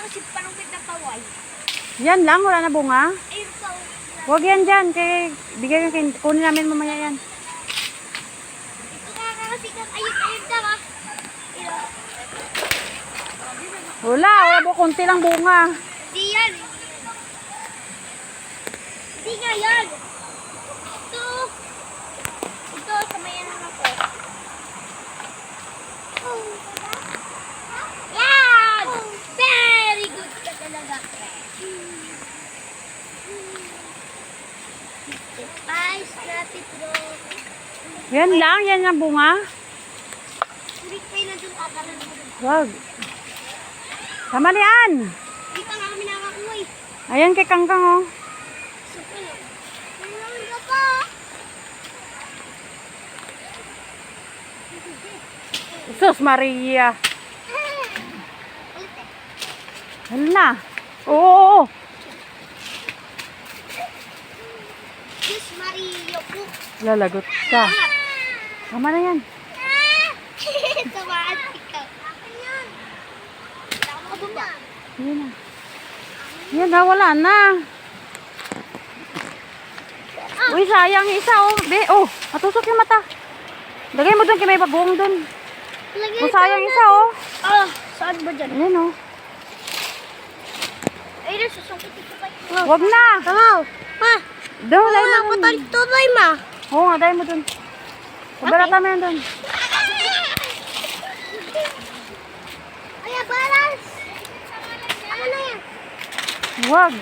kasi panungkit na paway. Yan lang, wala na bunga. Ayun po. Huwag yan dyan. Bigay ko, kunin namin mamaya yan. Ito nga kasi ayun daw ah. Wala po. Kunti lang bunga. Hindi yan. Hindi nga yan. Ito, samayan naman ko. Yan! Very good ka talaga. Ay, snappy bro. Yan lang, yan ang bunga. Hindi kayo na dun kakalan mo. Wag. Tama na yan. Hindi pa nga kami nakakuha eh. Ayan kay Kangkang oh. Super lang. Mayroon ka pa. Sus Maria. Hala na. Oo. Diyos Mario po. Lalagot ka. Tama na yan. Tumaan ikaw. Akin yan. Ako ba? Yan na. Yan na, wala na. Uy, sayang yung isa oh. Be, oh, matusok yung mata. Lagay mo doon kay may bagoong doon. Oh, sayang isa oh. Ah, saan ba dyan? Ayan oh. Ay, susungkit ito pa. Wag na. Tama. Ma. Doon, dahil mo Ako doon. ito ba, ma? Oo nga, dahil mo doon. Pabalata mo yan doon. Ay, balas. Ano na yan? Wag.